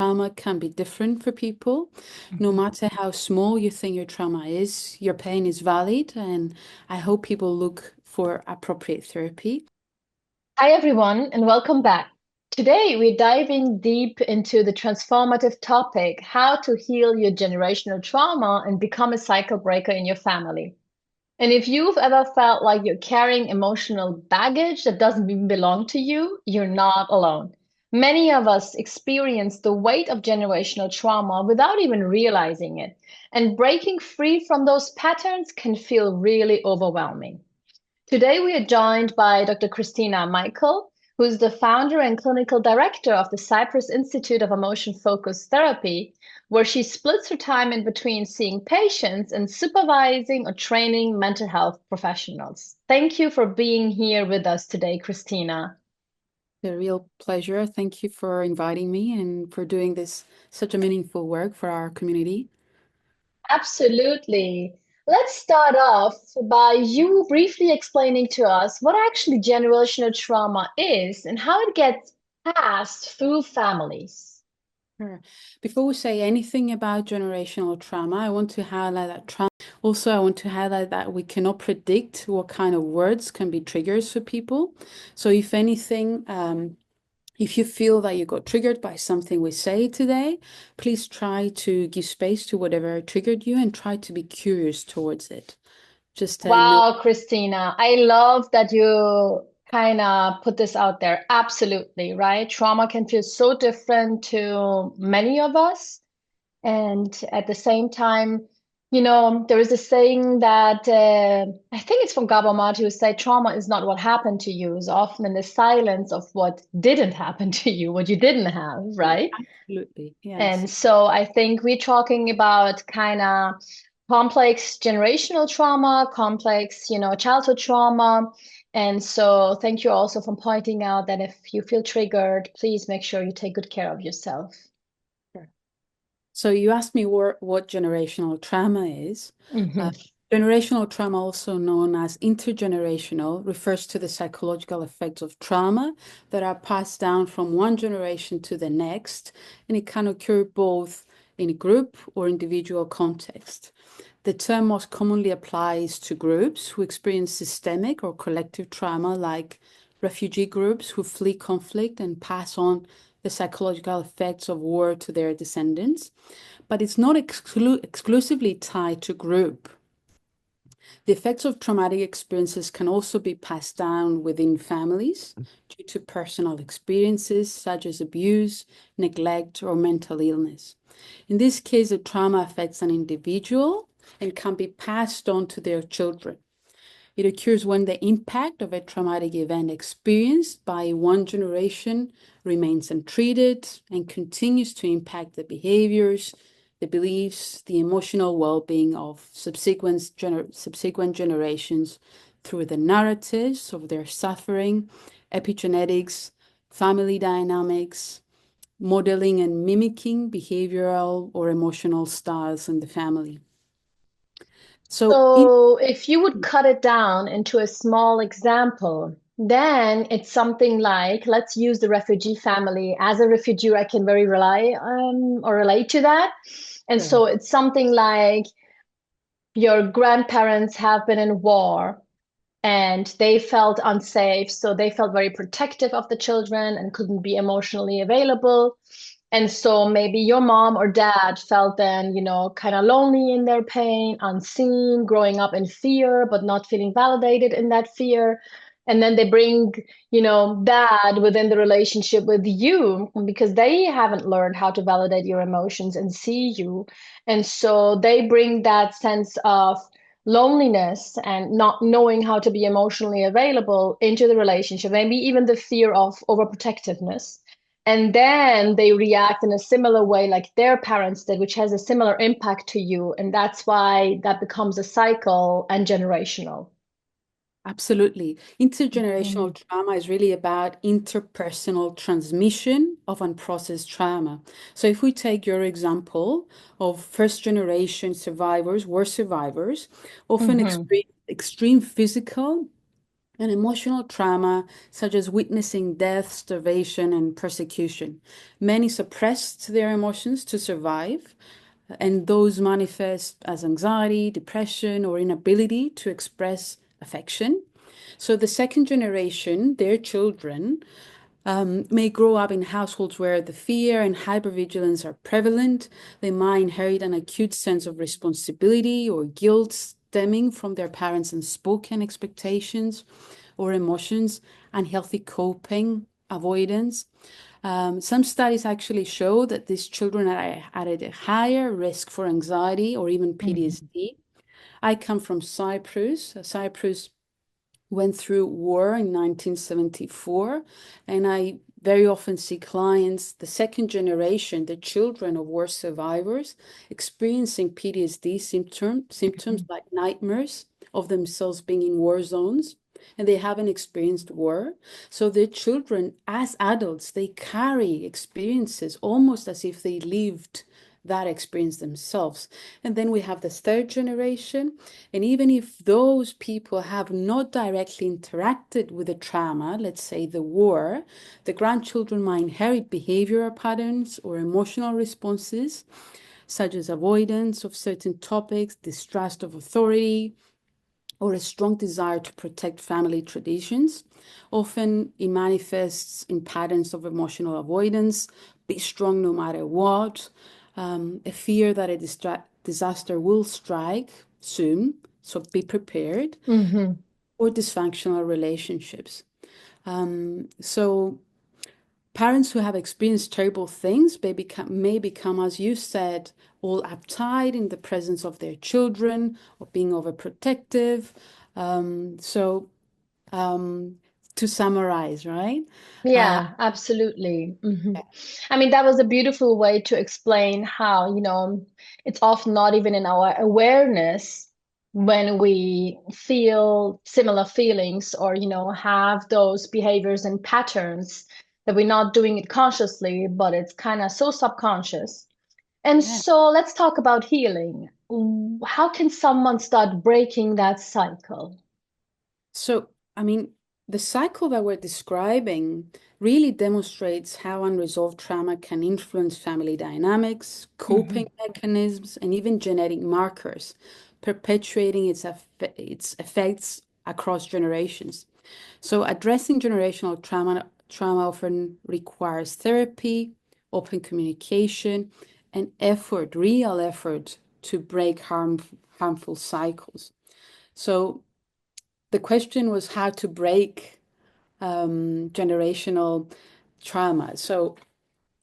trauma can be different for people. No Mhm. matter how small you think your trauma is, your pain is valid, and I hope people look for appropriate therapy. Hi, everyone, and welcome back. Today, we're diving deep into the transformative topic how to heal your generational trauma and become a cycle breaker in your family. And if you've ever felt like you're carrying emotional baggage that doesn't even belong to you, you're not alone. Many of us experience the weight of generational trauma without even realizing it, and breaking free from those patterns can feel really overwhelming. Today, we are joined by Dr. Christina Michael, who is the founder and clinical director of the Cyprus Institute of Emotion Focused Therapy, where she splits her time in between seeing patients and supervising or training mental health professionals. Thank you for being here with us today, Christina. A real pleasure. Thank you for inviting me and for doing this such a meaningful work for our community. Absolutely. Let's start off by you briefly explaining to us what actually generational trauma is and how it gets passed through families. Sure. Before we say anything about generational trauma, I want to highlight that trauma. Also, I want to highlight that we cannot predict what kind of words can be triggers for people. So, if anything, if you feel that you got triggered by something we say today, please try to give space to whatever triggered you and try to be curious towards it. Just know. Wow, Christina, I love that you kind of put this out there. Absolutely, right? Trauma can feel so different to many of us. And at the same time, there is a saying that I think it's from Gabor Mate who said trauma is not what happened to you, is often in the silence of what didn't happen to you, what you didn't have, right? Absolutely, yes. And so I think we're talking about kind of complex generational trauma, complex, childhood trauma. And so thank you also for pointing out that if you feel triggered, please make sure you take good care of yourself. Sure. So you asked me what generational trauma is. Hmm. Uh, Generational trauma, also known as intergenerational, refers to the psychological effects of trauma that are passed down from one generation to the next, and it can occur both in a group or individual context. The term most commonly applies to groups who experience systemic or collective trauma, like refugee groups who flee conflict and pass on the psychological effects of war to their descendants. But it's not exclusively tied to group. The effects of traumatic experiences can also be passed down within families due to personal experiences such as abuse, neglect, or mental illness. In this case, the trauma affects an individual and can be passed on to their children. It occurs when the impact of a traumatic event experienced by one generation remains untreated and continues to impact the behaviors, the beliefs, the emotional well-being of subsequent generations through the narratives of their suffering, epigenetics, family dynamics, modeling and mimicking behavioral or emotional styles in the family. So, So if you would cut it down into a small example, then it's something like, let's use the refugee family. As a refugee, I can very rely on or relate to that. And sure. so it's something like your grandparents have been in war and they felt unsafe. So they felt very protective of the children and couldn't be emotionally available. And so maybe your mom or dad felt then, kind of lonely in their pain, unseen, growing up in fear, but not feeling validated in that fear. And then they bring, that within the relationship with you because they haven't learned how to validate your emotions and see you. And so they bring that sense of loneliness and not knowing how to be emotionally available into the relationship, maybe even the fear of overprotectiveness. And then they react in a similar way like their parents did, which has a similar impact to you. And that's why that becomes a cycle and generational. Absolutely. Intergenerational Mhm. trauma is really about interpersonal transmission of unprocessed trauma. So, if we take your example of first generation survivors, war survivors, often Mhm. experience extreme physical and emotional trauma, such as witnessing death, starvation, and persecution. Many suppressed their emotions to survive, and those manifest as anxiety, depression, or inability to express affection. So the second generation, their children, may grow up in households where the fear and hypervigilance are prevalent. They might inherit an acute sense of responsibility or guilt stemming from their parents' unspoken expectations or emotions, unhealthy coping, avoidance. Some studies actually show that these children are at a higher risk for anxiety or even Mhm. PTSD. I come from Cyprus. Cyprus went through war in 1974, and I very often see clients, the second generation, the children of war survivors, experiencing PTSD symptoms like nightmares of themselves being in war zones, and they haven't experienced war. So their children, as adults, they carry experiences almost as if they lived that experience themselves. And then we have the third generation, and even if those people have not directly interacted with the trauma, let's say the war, the grandchildren might inherit behavioral patterns or emotional responses, such as avoidance of certain topics, distrust of authority, or a strong desire to protect family traditions. Often it manifests in patterns of emotional avoidance, be strong no matter what, a fear that a disaster will strike soon, so be prepared, Mhm. or dysfunctional relationships. So parents who have experienced terrible things may become, as you said, all uptight in the presence of their children or being overprotective. So to summarize, right? Uh, Yeah, absolutely. I mean, that was a beautiful way to explain how, it's often not even in our awareness when we feel similar feelings or, have those behaviors and patterns that we're not doing it consciously, but it's kind of so subconscious. And yeah. so let's talk about healing. How can someone start breaking that cycle? So, I mean, the cycle that we're describing really demonstrates how unresolved trauma can influence family dynamics, coping Hmm. mechanisms, and even genetic markers, perpetuating its effects across generations. So, addressing generational trauma often requires therapy, open communication, and effort, real effort to break harmful cycles. So, the question was how to break generational trauma. So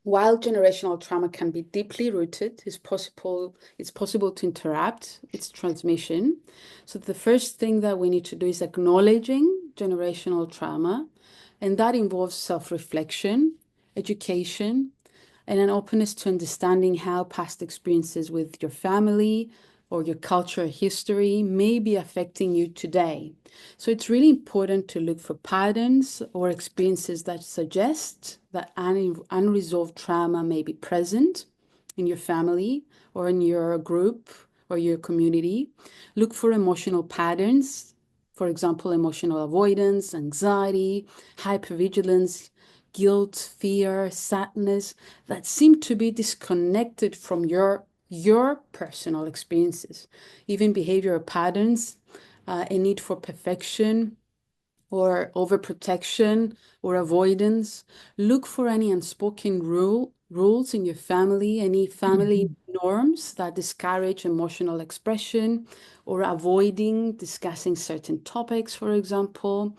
while generational trauma can be deeply rooted, it's possible to interrupt its transmission. So the first thing that we need to do is acknowledging generational trauma, and that involves self-reflection, education, and an openness to understanding how past experiences with your family or your culture or history may be affecting you today. So it's really important to look for patterns or experiences that suggest that unresolved trauma may be present in your family or in your group or your community. Look for emotional patterns, for example, emotional avoidance, anxiety, hypervigilance, guilt, fear, sadness that seem to be disconnected from your personal experiences. Even behavioral patterns, a need for perfection, or overprotection or avoidance. Look for any unspoken rules in your family, any family Hmm. norms that discourage emotional expression or avoiding discussing certain topics, for example.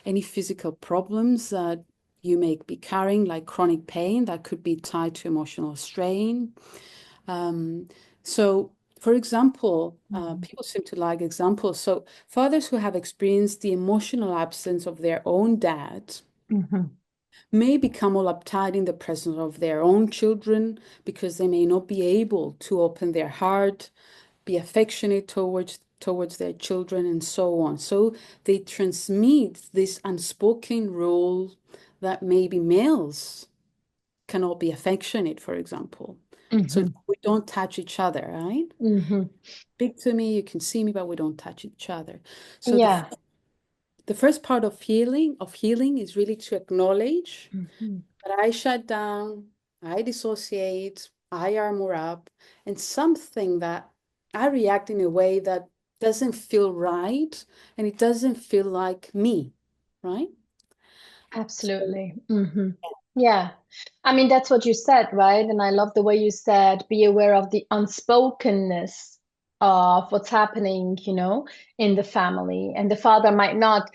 Any physical problems that you may be carrying, like chronic pain that could be tied to emotional strain. Um, so, for example, people seem to like examples. So, fathers who have experienced the emotional absence of their own dad Hmm. may become all uptight in the presence of their own children because they may not be able to open their heart, be affectionate towards their children, and so on. So they transmit this unspoken rule that maybe males cannot be affectionate, for example. So Hmm. we don't touch each other, right? Hmm. Speak to me, you can see me, but we don't touch each other. So the Yeah. the first part of healing is really to acknowledge Mhm. that I shut down, I dissociate, I armor up, and something that I react in a way that doesn't feel right and it doesn't feel like me, right? So, Absolutely. Yeah. I mean, that's what you said, right? And I love the way you said, be aware of the unspokenness of what's happening, in the family. And the father might not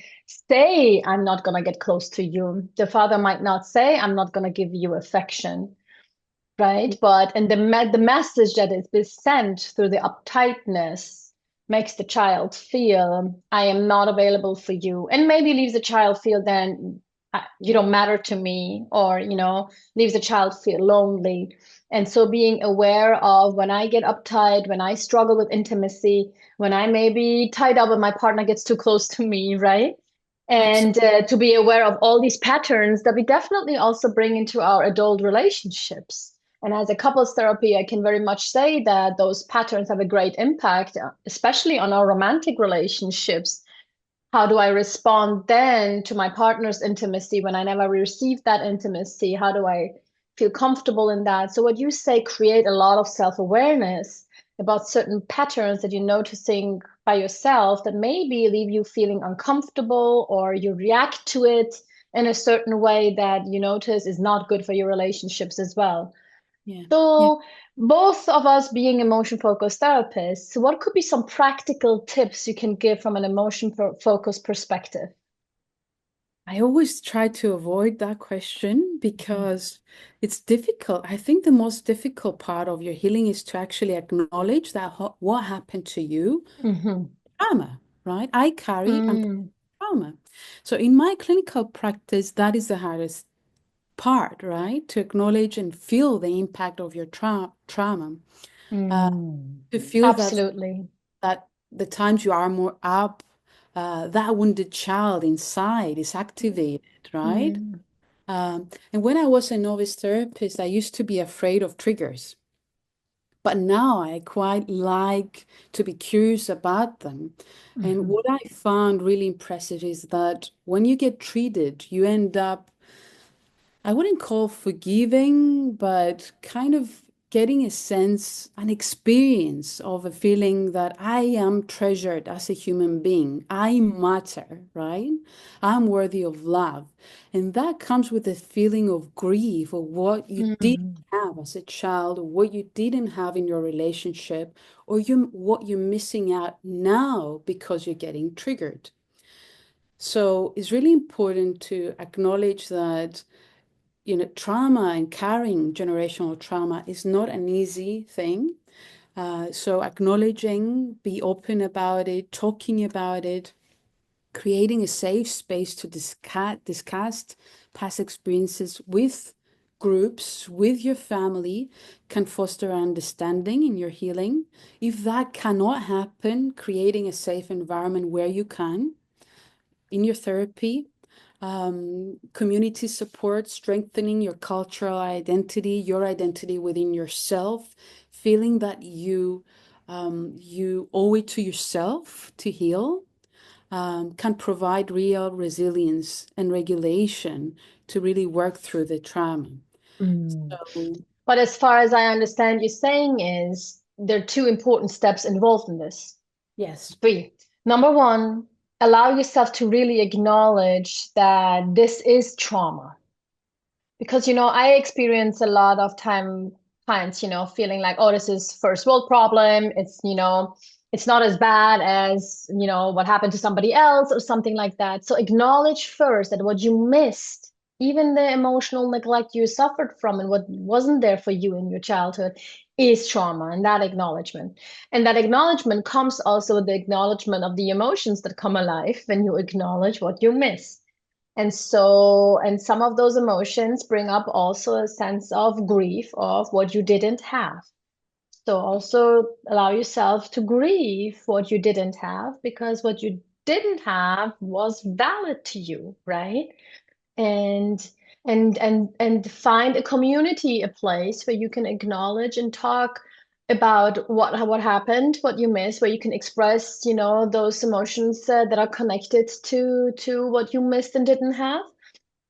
say, I'm not going to get close to you. The father might not say, I'm not going to give you affection. Right? But and the message that is being sent through the uptightness makes the child feel I am not available for you, and maybe leaves the child feel then you don't matter to me, or leaves the child feel lonely. And so being aware of when I get uptight, when I struggle with intimacy, when I may be tied up and my partner gets too close to me, right? And absolutely. to be aware of all these patterns that we definitely also bring into our adult relationships. And as a couples therapy, I can very much say that those patterns have a great impact, especially on our romantic relationships. How do I respond then to my partner's intimacy when I never received that intimacy? How do I feel comfortable in that? So, what you say, create a lot of self awareness about certain patterns that you're noticing by yourself that maybe leave you feeling uncomfortable, or you react to it in a certain way that you notice is not good for your relationships as well. Yeah. Yeah. So, both of us being emotion focused therapists, what could be some practical tips you can give from an emotion focused perspective? I always try to avoid that question Mhm. because it's difficult. I think the most difficult part of your healing is to actually acknowledge that what happened to you, Mm-hmm. trauma, right? I carry Mm, trauma. So in my clinical practice, that is the hardest part, right? To acknowledge and feel the impact of your trauma. Uh, mm. to feel Absolutely. that the times you are more up, that wounded child inside is activated, right? Mm, And when I was a novice therapist, I used to be afraid of triggers. But now I quite like to be curious about them. And mhm, what I found really impressive is that when you get treated, you end up, I wouldn't call forgiving, but kind of getting a sense, an experience of a feeling that I am treasured as a human being. I matter, right? I'm worthy of love. And that comes with a feeling of grief or what you didn't mm, have as a child, or what you didn't have in your relationship, or what you're missing out now because you're getting triggered. So it's really important to acknowledge that trauma and carrying generational trauma is not an easy thing. So acknowledging, be open about it, talking about it, creating a safe space to discuss past experiences with groups, with your family, can foster understanding in your healing. If that cannot happen, creating a safe environment where you can in your therapy, community support, strengthening your cultural identity, your identity within yourself, feeling that you owe it to yourself to heal, can provide real resilience and regulation to really work through the trauma. mm. So, But as far as I understand you saying is there are two important steps involved in this. yes. Three. Number one, allow yourself to really acknowledge that this is trauma. Because I experience a lot of times feeling like, oh, this is first world problem. It's not as bad as what happened to somebody else or something like that. So acknowledge first that what you missed, even the emotional neglect you suffered from and what wasn't there for you in your childhood, is trauma. And that acknowledgement comes also with the acknowledgement of the emotions that come alive when you acknowledge what you missed. And some of those emotions bring up also a sense of grief of what you didn't have. So also allow yourself to grieve what you didn't have, because what you didn't have was valid to you, right? And and find a community, a place where you can acknowledge and talk about what happened, what you missed, where you can express, those emotions that are connected to what you missed and didn't have,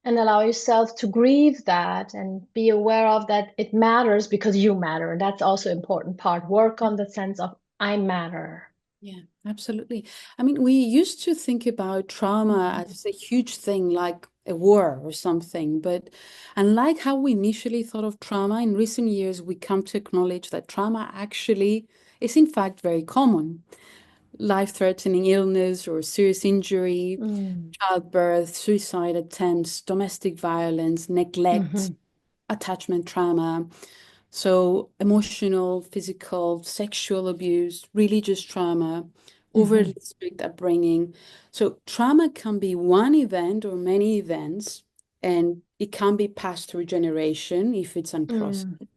and allow yourself to grieve that and be aware of that it matters because you matter. And that's also important part. Work on the sense of I matter. Yeah, absolutely. I mean, we used to think about trauma Mhm. as a huge thing, like a war or something. But unlike how we initially thought of trauma, in recent years, we come to acknowledge that trauma actually is, in fact, very common. Life-threatening illness or serious injury, Mm. childbirth, suicide attempts, domestic violence, neglect, Mhm. attachment trauma. So, emotional, physical, sexual abuse, religious trauma, overly Mhm. strict upbringing. So, trauma can be one event or many events, and it can be passed through generation if it's unprocessed, Mm.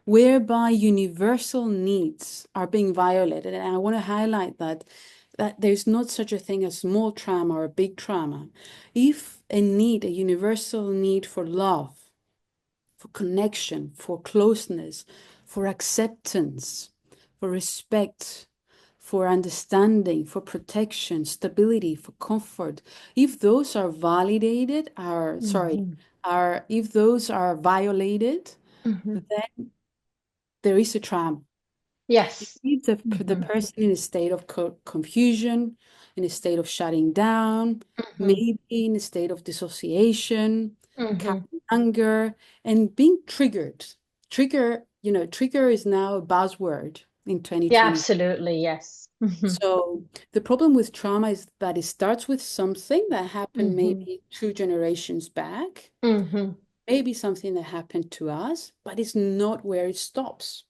whereby universal needs are being violated. And I want to highlight that there's not such a thing as small trauma or big trauma. If a need, a universal need for love, for connection, for closeness, for acceptance, for respect, for understanding, for protection, stability, for comfort. If those are validated, Mhm. are if those are violated, Mhm. then there is a trauma. It Yes. leaves the Mhm. person in a state of confusion, in a state of shutting down, Mhm. maybe in a state of dissociation, Mhm. carrying anger, and being triggered. Trigger is now a buzzword in Yeah, 2020. absolutely. Yes. Mhm. So the problem with trauma is that it starts with something that happened Mhm. maybe 2 generations back, Mhm. maybe something that happened to us, but it's not where it stops,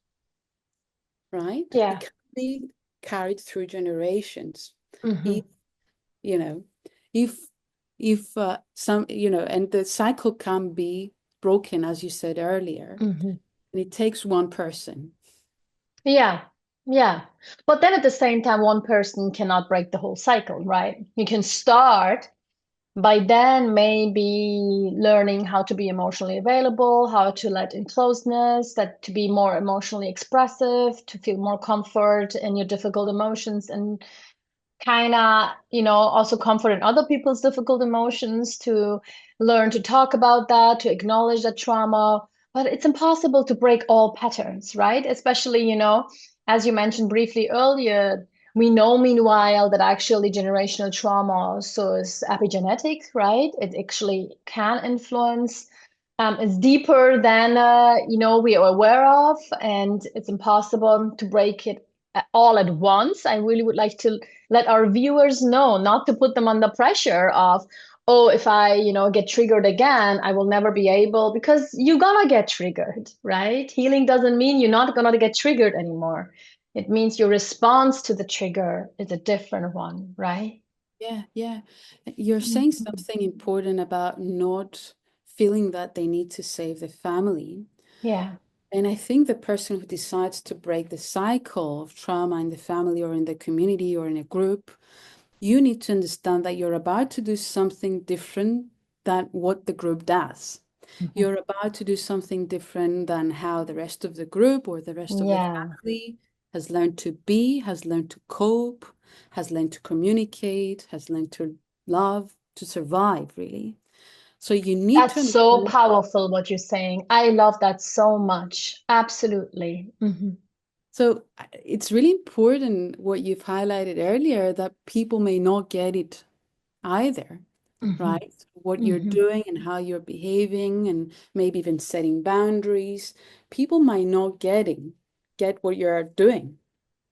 right? It Yeah. can be carried through generations. If, Mhm. you know, if and the cycle can be broken, as you said earlier, Mhm. and it takes one person. Yeah. Yeah. But then at the same time, one person cannot break the whole cycle, right? You can start by then maybe learning how to be emotionally available, how to let in closeness, that to be more emotionally expressive, to feel more comfort in your difficult emotions, and kind of, also comfort in other people's difficult emotions, to learn to talk about that, to acknowledge that trauma. But it's impossible to break all patterns, right? Especially, as you mentioned briefly earlier, we know meanwhile that actually generational trauma also is epigenetic, right? It actually can influence. It's deeper than we are aware of, and it's impossible to break it all at once. I really would like to let our viewers know, not to put them under pressure of, oh, if I, get triggered again, I will never be able, because you're gonna get triggered, right? Healing doesn't mean you're not gonna get triggered anymore. It means your response to the trigger is a different one, right? Yeah, yeah. You're saying Mhm. something important about not feeling that they need to save the family. Yeah. And I think the person who decides to break the cycle of trauma in the family or in the community or in a group, you need to understand that you're about to do something different than what the group does. Mhm. You're about to do something different than how the rest of the group or the rest of the Yeah. family has learned to be, has learned to cope, has learned to communicate, has learned to love, to survive, really. So you need to That's so understand. powerful what you're saying. I love that so much. Absolutely. Hmm. So it's really important what you've highlighted earlier that people may not get it either, Hmm. right? What you're Hmm. doing and how you're behaving and maybe even setting boundaries. People might not get what you're doing.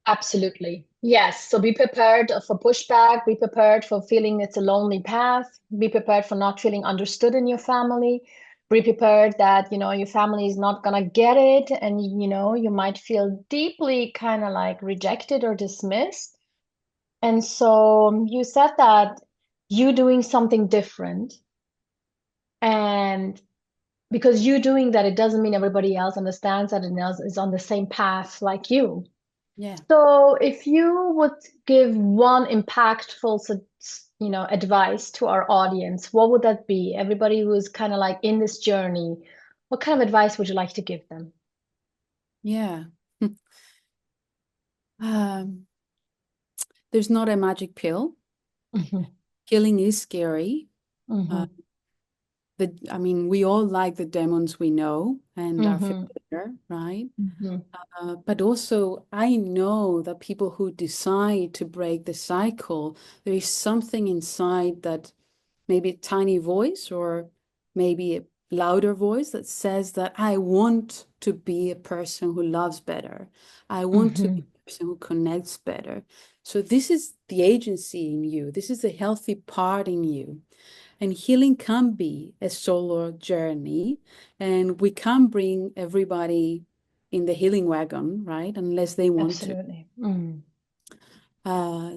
Absolutely. Yes. So be prepared for pushback, be prepared for feeling it's a lonely path, be prepared for not feeling understood in your family, be prepared that, your family is not gonna get it, and you might feel deeply kind of like rejected or dismissed. And so you said that you doing something different, and because you doing that, it doesn't mean everybody else understands that and else is on the same path like you. Yeah. So if you would give one impactful, advice to our audience, what would that be? Everybody who's kind of like in this journey, what kind of advice would you like to give them? Yeah. Um, there's not a magic pill. Hmm. Healing is scary. Uh, Hmm. I mean, we all like the demons we know and are Hmm. familiar, right? Hmm. But also, I know that people who decide to break the cycle, there is something inside that maybe a tiny voice or maybe a louder voice that says that I want to be a person who loves better. I want to be Hmm. a person who connects better. So this is the agency in you. This is the healthy part in you. And healing can be a solo journey, and we can't bring everybody in the healing wagon, right? Unless they want to. Absolutely. Mm.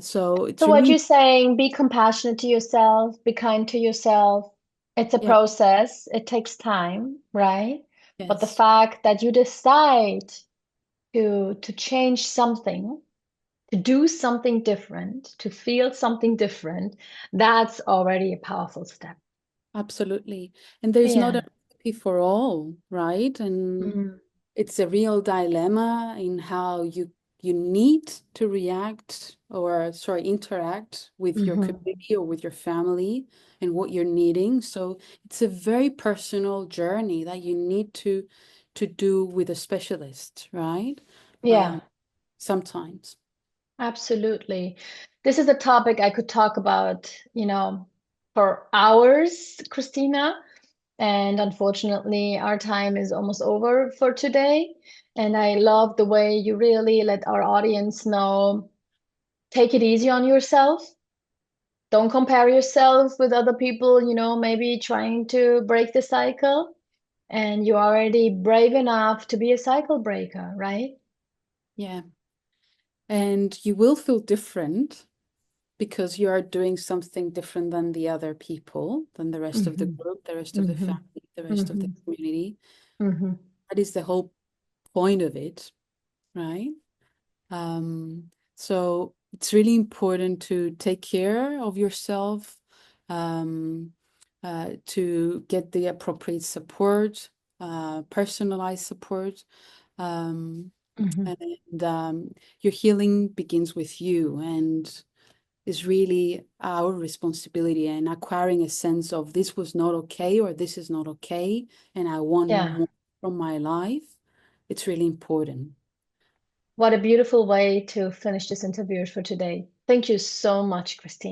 So it's So what really, you're saying, be compassionate to yourself, be kind to yourself. It's a yeah, process. It takes time, right? But the yes, fact that you decide to change something, to do something different, to feel something different, that's already a powerful step. absolutely. And there's not a Yeah. recipe for all, right? And Mm. it's a real dilemma in how you need to react or sorry interact with your Hmm. community or with your family and what you're needing. So it's a very personal journey that you need to do with a specialist, right? Yeah, Sometimes. absolutely. This is a topic I could talk about, for hours, Christina. And unfortunately, our time is almost over for today. And I love the way you really let our audience know, take it easy on yourself. Don't compare yourself with other people, maybe trying to break the cycle. And you're already brave enough to be a cycle breaker, right? Yeah. And you will feel different because you are doing something different than the other people, than the rest of the Hmm. group, the rest of the Hmm. family, the rest of the Hmm. community. Hmm. That is the whole point of it, right? So it's really important to take care of yourself, um, to get the appropriate support, personalized support. Um, Hmm. and your healing begins with you and is really our responsibility and acquiring a sense of this was not okay or this is not okay and I want Yeah. more from my life. It's really important. What a beautiful way to finish this interview for today. Thank you so much, Christine.